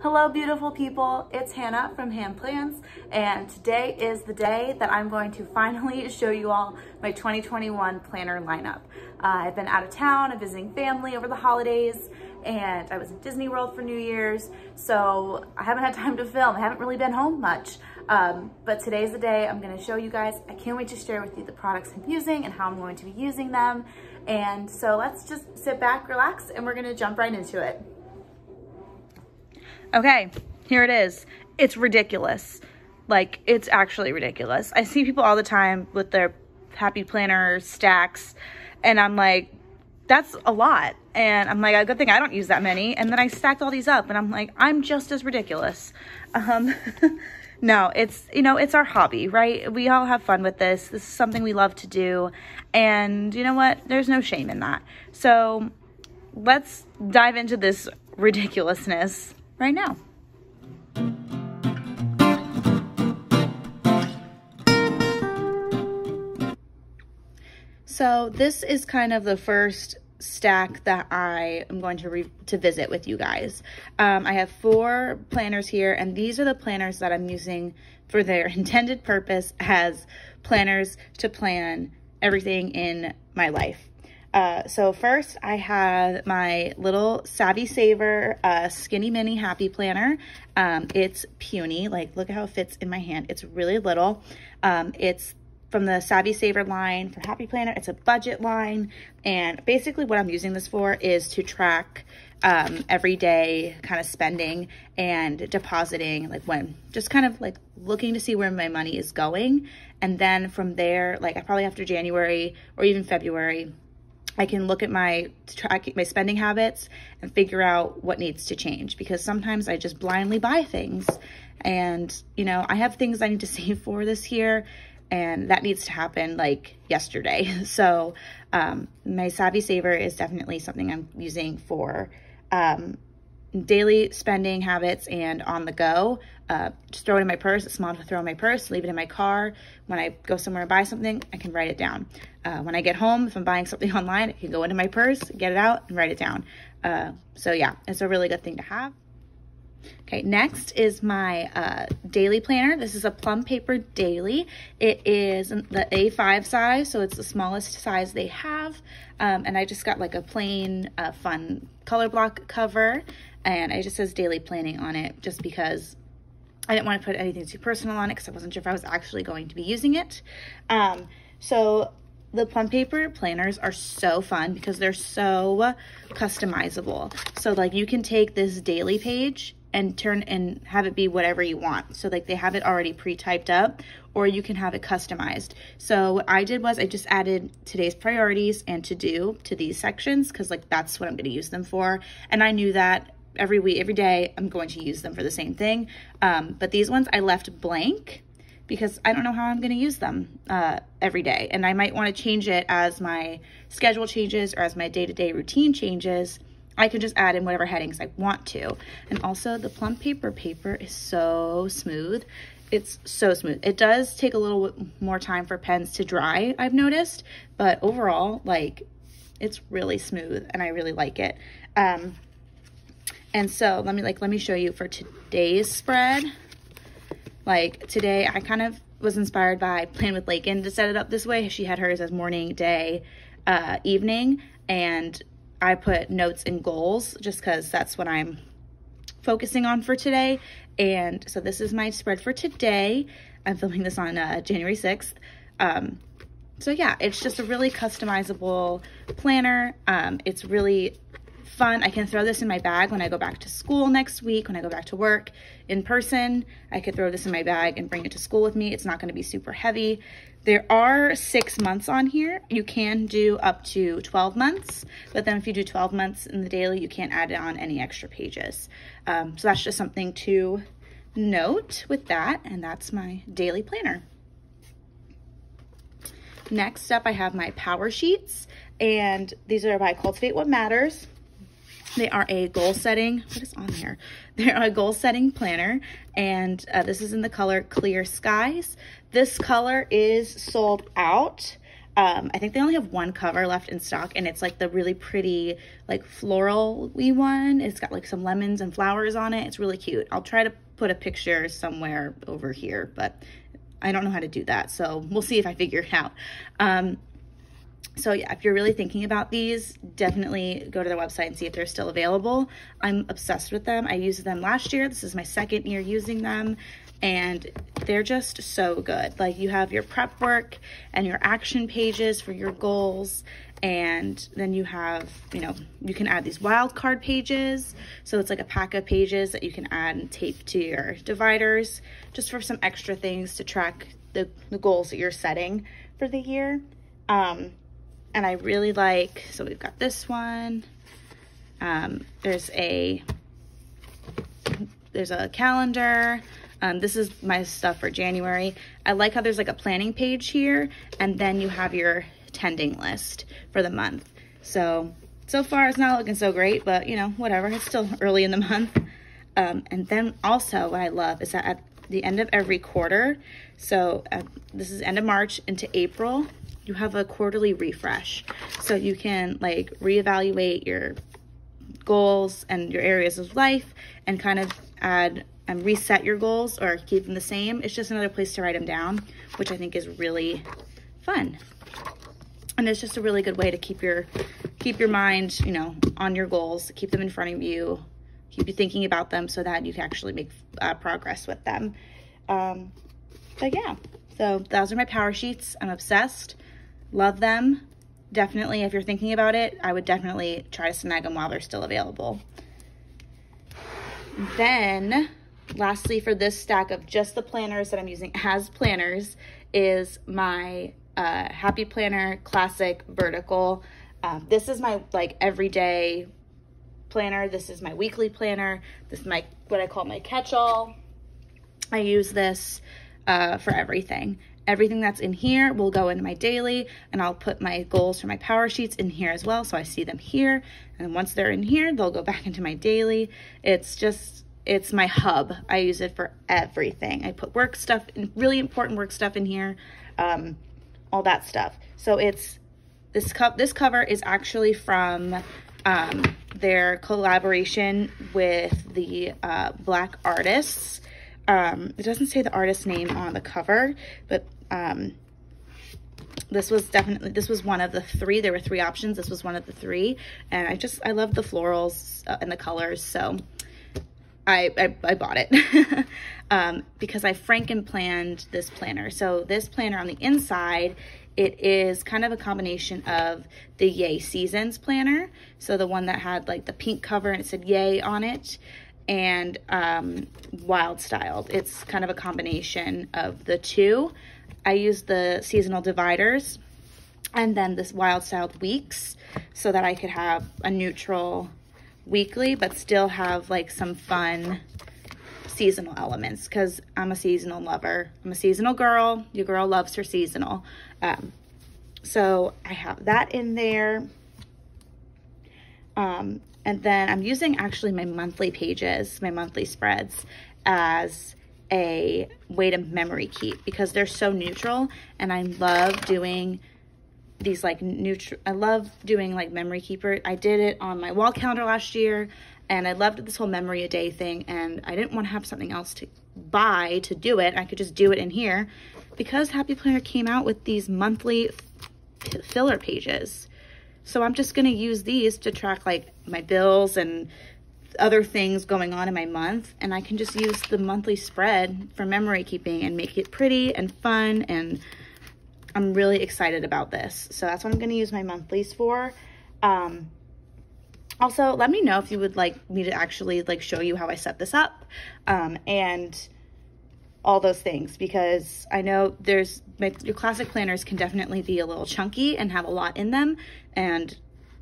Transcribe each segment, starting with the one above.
Hello beautiful people, it's Hannah from Hand Plans, and today is the day that I'm going to finally show you all my 2021 planner lineup. I've been out of town, visiting family over the holidays, and I was in Disney World for New Year's, so I haven't had time to film. I haven't really been home much, but today's the day I'm going to show you guys. I can't wait to share with you the products I'm using and how I'm going to be using them, and so let's just sit back, relax, and we're going to jump right into it. Okay, here it is. It's ridiculous. Like, it's actually ridiculous. I see people all the time with their happy planner stacks, and I'm like, that's a lot. And I'm like, a good thing I don't use that many. And then I stacked all these up, and I'm like, I'm just as ridiculous. No, it's, you know, it's our hobby, right? We all have fun with this. This is something we love to do. And you know what? There's no shame in that. So let's dive into this ridiculousness right now. So this is kind of the first stack that I am going to visit with you guys. I have 4 planners here, and these are the planners that I'm using for their intended purpose as planners to plan everything in my life. So first I have my little Savvy Saver Skinny Mini Happy Planner. It's puny, like look at how it fits in my hand. It's really little. It's from the Savvy Saver line for Happy Planner. It's a budget line, and basically what I'm using this for is to track everyday kind of spending and depositing, like when just kind of like looking to see where my money is going. And then from there, like I probably after January or even February, I can look at my spending habits and figure out what needs to change, because sometimes I just blindly buy things, and you know, I have things I need to save for this year, and that needs to happen like yesterday. So my Savvy Saver is definitely something I'm using for daily spending habits and on the go. Just throw it in my purse. It's small enough to throw in my purse, leave it in my car. When I go somewhere and buy something, I can write it down. When I get home, if I'm buying something online, I can go into my purse, get it out, and write it down. So yeah, it's a really good thing to have. Okay, next is my daily planner. This is a Plum Paper Daily. It is the A5 size, so it's the smallest size they have. And I just got like a plain fun color block cover, and it just says daily planning on it just because I didn't want to put anything too personal on it because I wasn't sure if I was actually going to be using it. So the Plum Paper planners are so fun because they're so customizable. So like you can take this daily page and turn and have it be whatever you want. So like they have it already pre-typed up, or you can have it customized. So what I did was I just added today's priorities and to do to these sections, because like that's what I'm going to use them for. And I knew that every week, every day, I'm going to use them for the same thing. But these ones I left blank because I don't know how I'm going to use them every day. And I might want to change it as my schedule changes or as my day-to-day routine changes. I can just add in whatever headings I want to. And also the Plum Paper paper is so smooth. It's so smooth. It does take a little bit more time for pens to dry, I've noticed, but overall, like, it's really smooth and I really like it. And so let me show you for today's spread. Like today, I kind of was inspired by Plan with Lakin to set it up this way. She had hers as morning, day, evening, and I put notes and goals just because that's what I'm focusing on for today. And so this is my spread for today. I'm filming this on January 6th. So yeah, it's just a really customizable planner. It's really fun. I can throw this in my bag when I go back to school next week, when I go back to work in person. I could throw this in my bag and bring it to school with me. It's not going to be super heavy. There are 6 months on here. You can do up to 12 months, but then if you do 12 months in the daily, you can't add on any extra pages. So that's just something to note with that, and that's my daily planner. Next up, I have my Powersheets, and these are by Cultivate What Matters. They are a goal setting, what is on here? They're a goal setting planner, and this is in the color Clear Skies. This color is sold out. I think they only have one cover left in stock, and it's like the really pretty, like floral-y one. It's got like some lemons and flowers on it. It's really cute. I'll try to put a picture somewhere over here, but I don't know how to do that. So we'll see if I figure it out. So yeah, if you're really thinking about these, definitely go to their website and see if they're still available. I'm obsessed with them. I used them last year. This is my second year using them, and they're just so good. Like, you have your prep work and your action pages for your goals, and then you have, you know, you can add these wildcard pages. So it's like a pack of pages that you can add and tape to your dividers, just for some extra things to track the goals that you're setting for the year. And I really like, so we've got this one. There's a calendar. This is my stuff for January. I like how there's like a planning page here, and then you have your tending list for the month. So far it's not looking so great, but you know, whatever, it's still early in the month. And then also what I love is that at the end of every quarter, so this is end of March into April, you have a quarterly refresh. So you can like reevaluate your goals and your areas of life and kind of add and reset your goals or keep them the same. It's just another place to write them down, which I think is really fun. And it's just a really good way to keep your mind, you know, on your goals, keep them in front of you, keep you thinking about them so that you can actually make progress with them. But yeah, so those are my power sheets. I'm obsessed. Love them. Definitely, if you're thinking about it, I would definitely try to snag them while they're still available. Then, lastly, for this stack of just the planners that I'm using as planners is my Happy Planner Classic Vertical. This is my like everyday planner. This is my weekly planner. This is my what I call my catch-all. I use this for everything. Everything that's in here will go into my daily, and I'll put my goals for my power sheets in here as well, so I see them here, and once they're in here, they'll go back into my daily. It's my hub. I use it for everything. I put work stuff, really important work stuff in here, all that stuff. So this cover is actually from their collaboration with the Black artists. It doesn't say the artist's name on the cover, but this was one of the three. There were three options. This was one of the three, and I love the florals and the colors, so I bought it because I Franken-planned this planner. So this planner on the inside, it is kind of a combination of the Yay Seasons planner, so the one that had like the pink cover and it said Yay on it, and Wild Styled. It's kind of a combination of the two. I used the seasonal dividers and then this Wild Styled weeks so that I could have a neutral weekly but still have like some fun seasonal elements, because I'm a seasonal lover. I'm a seasonal girl. Your girl loves her seasonal. So I have that in there. And then I'm using actually my monthly pages, my monthly spreads, as a way to memory keep, because they're so neutral, and I love doing these like I love doing like memory keeper. I did it on my wall calendar last year, and I loved this whole memory a day thing, and I didn't want to have something else to buy to do it. I could just do it in here because Happy Planner came out with these monthly filler pages. So I'm just going to use these to track like my bills and other things going on in my month. And I can just use the monthly spread for memory keeping and make it pretty and fun. And I'm really excited about this. So that's what I'm going to use my monthlies for. Also, let me know if you would like me to actually like show you how I set this up and all those things, because I know your classic planners can definitely be a little chunky and have a lot in them, and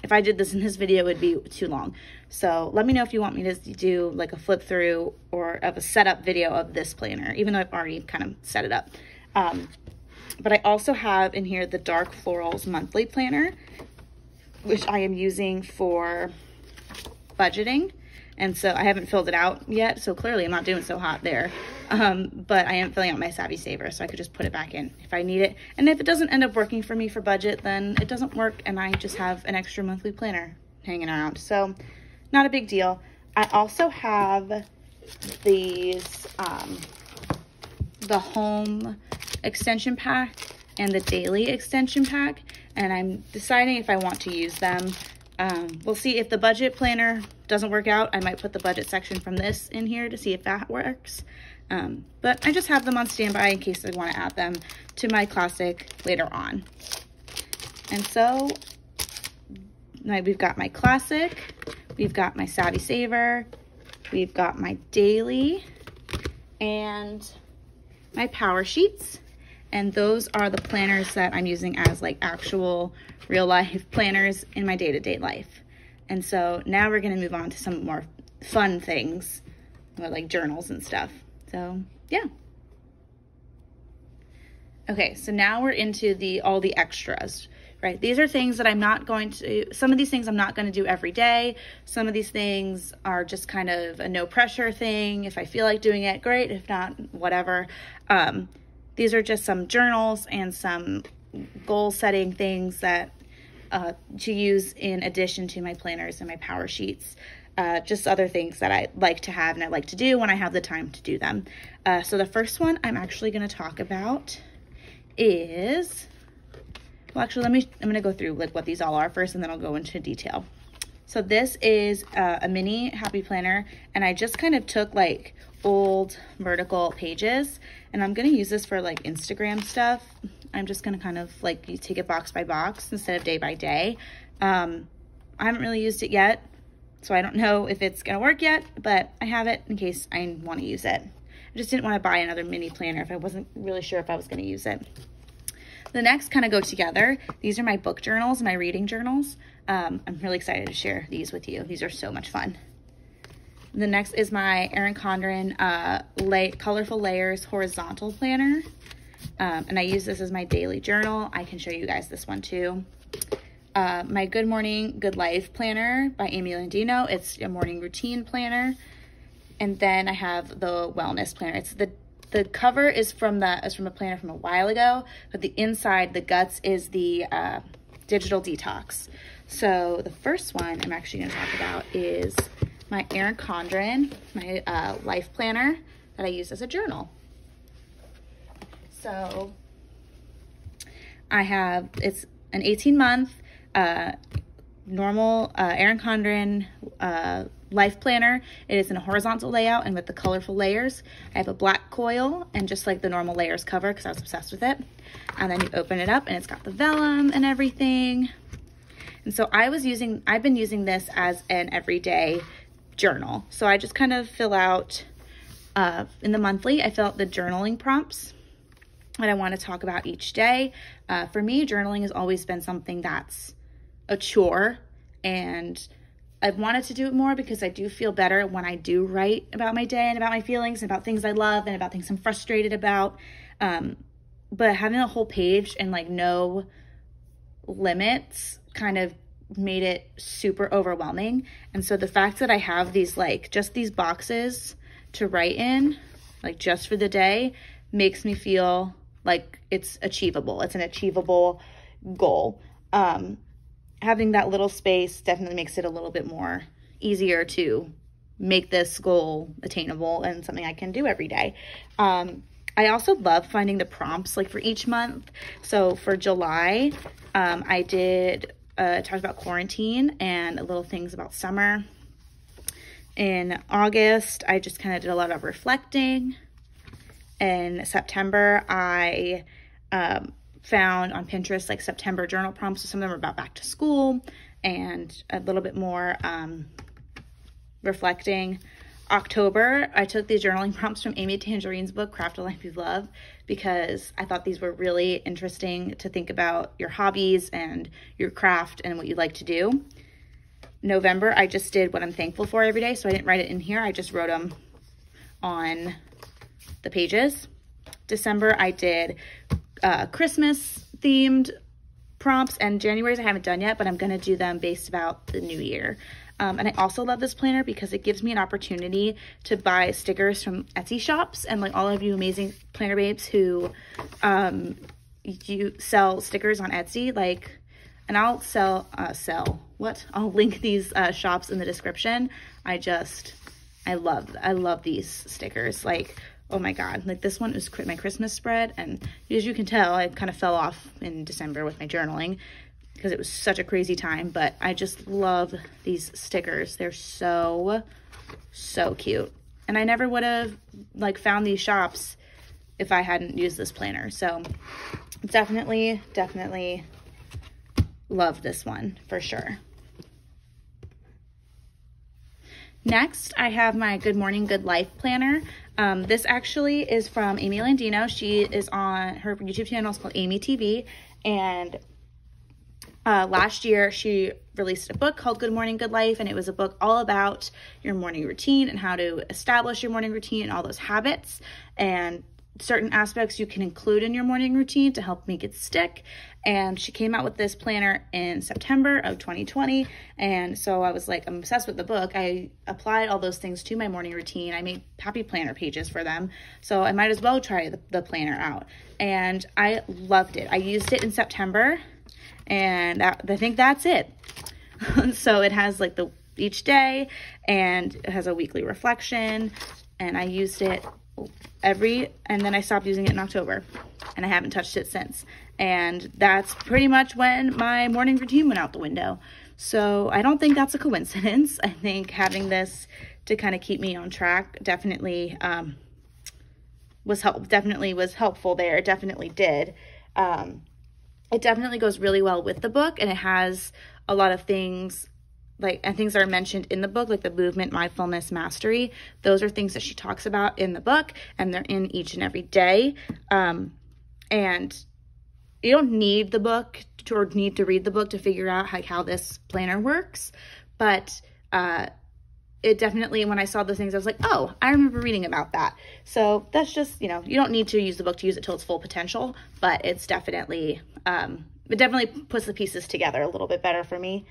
if I did this in this video, it would be too long. So let me know if you want me to do like a flip through or of a setup video of this planner, even though I've already kind of set it up. But I also have in here the Dark Florals monthly planner, which I am using for budgeting. And so I haven't filled it out yet, so clearly I'm not doing so hot there. But I am filling out my Savvy Saver, so I could just put it back in if I need it. And if it doesn't end up working for me for budget, then it doesn't work, and I just have an extra monthly planner hanging around. So not a big deal. I also have these, the home extension pack and the daily extension pack, and I'm deciding if I want to use them. We'll see. If the budget planner doesn't work out, I might put the budget section from this in here to see if that works. But I just have them on standby in case I want to add them to my classic later on. And so we've got my classic, we've got my Savvy Saver, we've got my daily, and my Powersheets. And those are the planners that I'm using as like actual real life planners in my day-to-day life. And so now we're gonna move on to some more fun things, like journals and stuff. So yeah. Okay, so now we're into all the extras, right? These are things that I'm not going to, some of these things I'm not gonna do every day. Some of these things are just kind of a no pressure thing. If I feel like doing it, great. If not, whatever. These are just some journals and some goal setting things that to use in addition to my planners and my Powersheets. Just other things that I like to have and I like to do when I have the time to do them. So the first one I'm actually going to talk about is, well, actually, I'm going to go through like what these all are first, and then I'll go into detail. So this is a mini happy planner, and I just kind of took like old vertical pages, and I'm going to use this for like Instagram stuff. I'm just going to kind of like, you take it box by box instead of day by day. I haven't really used it yet, so I don't know if it's going to work yet, but I have it in case I want to use it. I just didn't want to buy another mini planner if I wasn't really sure if I was going to use it. The next kind of go together. These are my book journals, my reading journals. I'm really excited to share these with you. These are so much fun. The next is my Erin Condren Colorful Layers Horizontal Planner. And I use this as my daily journal. I can show you guys this one too. My Good Morning, Good Life Planner by Amy Landino. It's a morning routine planner. And then I have the Wellness Planner. It's the cover is from a planner from a while ago, but the inside, the guts, is the digital detox. So the first one I'm actually going to talk about is my Erin Condren, my life planner that I use as a journal. So it's an 18-month normal Erin Condren life planner. It is in a horizontal layout and with the colorful layers. I have a black coil and just like the normal layers cover because I was obsessed with it. And then you open it up and it's got the vellum and everything. And so I've been using this as an everyday journal. So I just kind of fill out, in the monthly, I fill out the journaling prompts that I want to talk about each day. For me, journaling has always been something that's a chore, and I've wanted to do it more because I do feel better when I do write about my day and about my feelings and about things I love and about things I'm frustrated about. But having a whole page and like no limits kind of made it super overwhelming. And so the fact that I have these like just these boxes to write in, like just for the day, makes me feel like it's achievable. It's an achievable goal. Having that little space definitely makes it a little bit more easier to make this goal attainable and something I can do every day. I also love finding the prompts like for each month. So for July, I did talked about quarantine and little things about summer. In August, I just kind of did a lot of reflecting. In September, I found on Pinterest like September journal prompts. So some of them are about back to school and a little bit more reflecting. October, I took these journaling prompts from Amy Tangerine's book, Craft a Life You Love, because I thought these were really interesting to think about your hobbies and your craft and what you like to do. November, I just did what I'm thankful for every day, so I didn't write it in here. I just wrote them on the pages. December, I did Christmas themed prompts, and January's I haven't done yet, but I'm going to do them based about the new year. And I also love this planner because it gives me an opportunity to buy stickers from Etsy shops. And like all of you amazing planner babes who you sell stickers on Etsy, like, and I'll I'll link these shops in the description. I love these stickers. Like, oh my God, like this one is my Christmas spread. And as you can tell, I kind of fell off in December with my journaling because it was such a crazy time, but I just love these stickers. They're so, so cute. And I never would have like found these shops if I hadn't used this planner. So definitely love this one for sure. Next, I have my Good Morning, Good Life planner. This actually is from Amy Landino. She is on her YouTube channel. It's called Amy TV. And last year, she released a book called Good Morning, Good Life. And it was a book all about your morning routine and how to establish your morning routine and all those habits and certain aspects you can include in your morning routine to help make it stick. And she came out with this planner in September of 2020. And so I was like, I'm obsessed with the book. I applied all those things to my morning routine. I made happy planner pages for them. So I might as well try the planner out. And I loved it. I used it in September and I think that's it. So it has like each day and it has a weekly reflection, and I used it and then I stopped using it in October and I haven't touched it since. And that's pretty much when my morning routine went out the window. So I don't think that's a coincidence. I think having this to kind of keep me on track definitely was helpful there. It definitely did. It definitely goes really well with the book, and it has a lot of things and things that are mentioned in the book, like the movement, mindfulness, mastery. Those are things that she talks about in the book, and they're in each and every day. And you don't need the book or need to read the book to figure out how this planner works. But it definitely, when I saw those things, I was like, oh, I remember reading about that. So that's just, you don't need to use the book to use it till its full potential, but it's definitely, it definitely puts the pieces together a little bit better for me.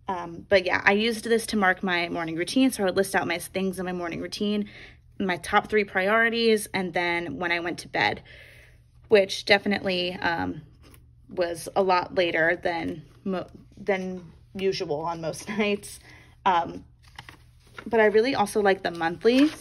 But yeah, I used this to mark my morning routine. So I would list out my things in my morning routine, my top 3 priorities, and then when I went to bed, which definitely was a lot later than usual on most nights. But I really also like the monthlies.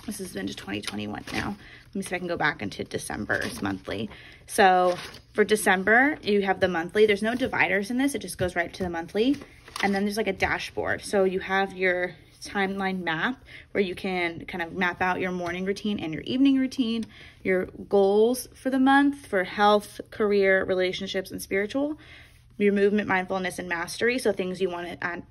This has been to 2021 now. Let me see if I can go back into December's monthly. So for December, you have the monthly. There's no dividers in this. It just goes right to the monthly. And then there's like a dashboard. So you have your timeline map where you can kind of map out your morning routine and your evening routine, your goals for the month for health, career, relationships, and spiritual, your movement, mindfulness, and mastery. So things you want to add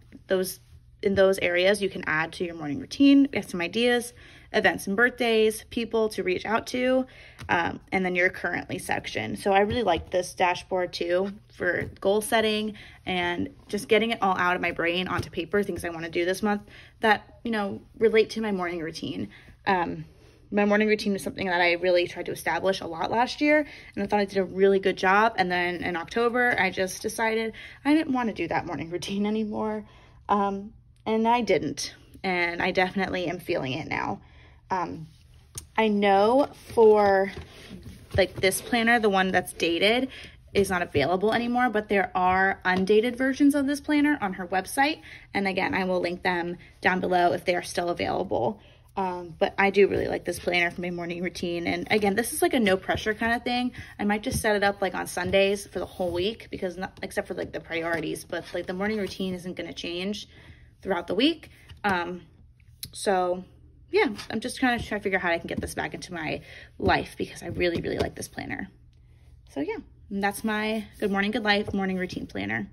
in those areas you can add to your morning routine. Get some ideas, events and birthdays, people to reach out to, and then your currently section. So I really like this dashboard too for goal setting and just getting it all out of my brain onto paper, things I want to do this month that, relate to my morning routine. My morning routine is something that I really tried to establish a lot last year, and I thought I did a really good job. And then in October, I just decided I didn't want to do that morning routine anymore. And I didn't, and I definitely am feeling it now. I know for like this planner, the one that's dated is not available anymore, but there are undated versions of this planner on her website. And again, I will link them down below if they are still available. But I do really like this planner for my morning routine. And again, this is like a no pressure kind of thing. I might just set it up like on Sundays for the whole week, because except for like the priorities, but like the morning routine isn't going to change throughout the week. So yeah, I'm just kind of trying to figure out how I can get this back into my life, because I really, really like this planner. So yeah, and that's my Good Morning, Good Life morning routine planner.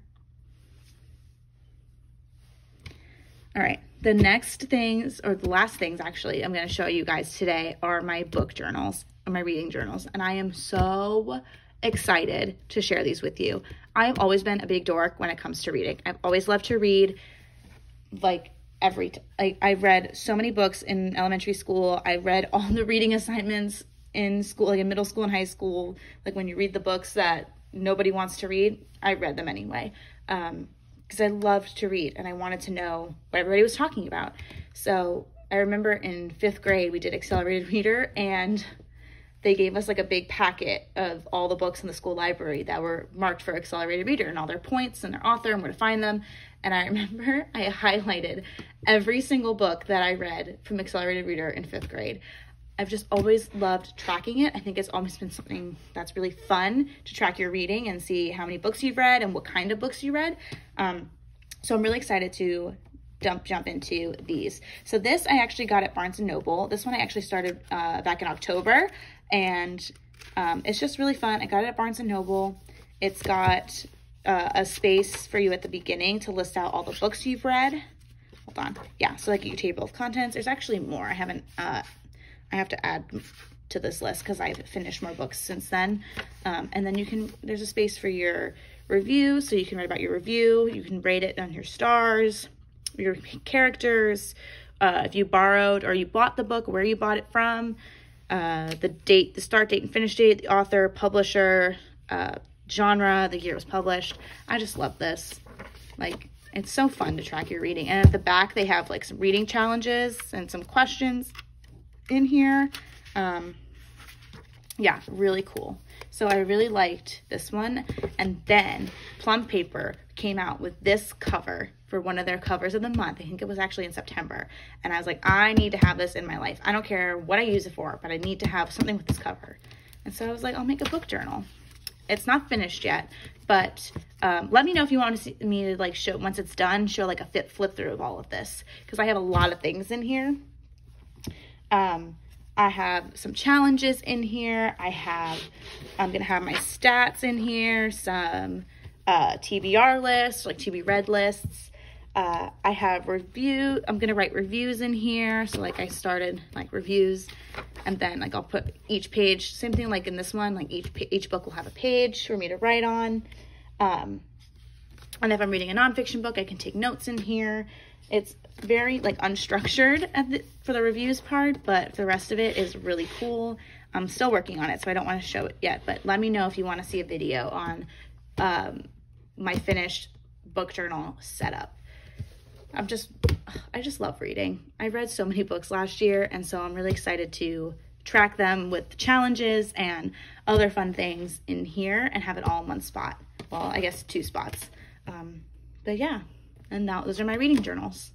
All right, the next things, or the last things actually, I'm going to show you guys today are my book journals, or my reading journals. And I am so excited to share these with you. I've always been a big dork when it comes to reading. I've always loved to read. Like I read so many books in elementary school. I read all the reading assignments in school, like in middle school and high school. Like when you read the books that nobody wants to read, I read them anyway. because I loved to read and I wanted to know what everybody was talking about. So I remember in 5th grade, we did accelerated reader, and they gave us like a big packet of all the books in the school library that were marked for accelerated reader and all their points and their author and where to find them. And I remember I highlighted every single book that I read from accelerated reader in 5th grade. I've just always loved tracking it. I think it's always been something that's really fun to track your reading and see how many books you've read and what kind of books you read. So I'm really excited to jump into these. So this I actually got at Barnes & Noble. This one I actually started back in October, and it's just really fun. I got it at Barnes & Noble. It's got a space for you at the beginning to list out all the books you've read. Hold on. Yeah, so like your table of contents. There's actually more. I haven't I have to add to this list because I've finished more books since then. And then there's a space for your review, so you can write about your review. You can rate it on your stars, your characters, if you borrowed or you bought the book, where you bought it from, the date, the start date and finish date, the author, publisher, genre, the year it was published. I just love this. Like, it's so fun to track your reading. And at the back, they have like some reading challenges and some questions in here. Yeah, really cool. So I really liked this one. And then Plum Paper came out with this cover for one of their covers of the month. I think it was actually in September. And I was like, I need to have this in my life. I don't care what I use it for, but I need to have something with this cover. And so I was like, I'll make a book journal. It's not finished yet, but let me know if you want to see me to like show, once it's done, show like a flip through of all of this, because I have a lot of things in here. I have some challenges in here. I'm going to have my stats in here, some TBR lists, like TB read lists. I have I'm going to write reviews in here. So like I started like reviews, and then like I'll put each page, same thing like in this one, like each book will have a page for me to write on. And if I'm reading a nonfiction book, I can take notes in here. It's very like unstructured for the reviews part, but the rest of it is really cool. I'm still working on it, so I don't want to show it yet, but let me know if you want to see a video on my finished book journal setup. I just love reading. I read so many books last year, and so I'm really excited to track them with challenges and other fun things in here and have it all in one spot. Well, I guess 2 spots. But yeah, and now those are my reading journals.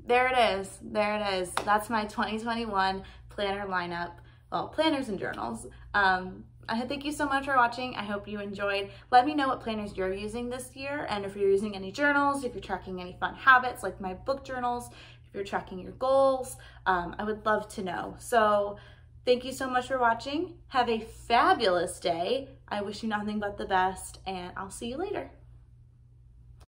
There it is. There it is. That's my 2021 planner lineup. Well, planners and journals. Thank you so much for watching. I hope you enjoyed. Let me know what planners you're using this year, and if you're using any journals, if you're tracking any fun habits like my book journals, if you're tracking your goals. I would love to know. So thank you so much for watching. Have a fabulous day. I wish you nothing but the best, and I'll see you later.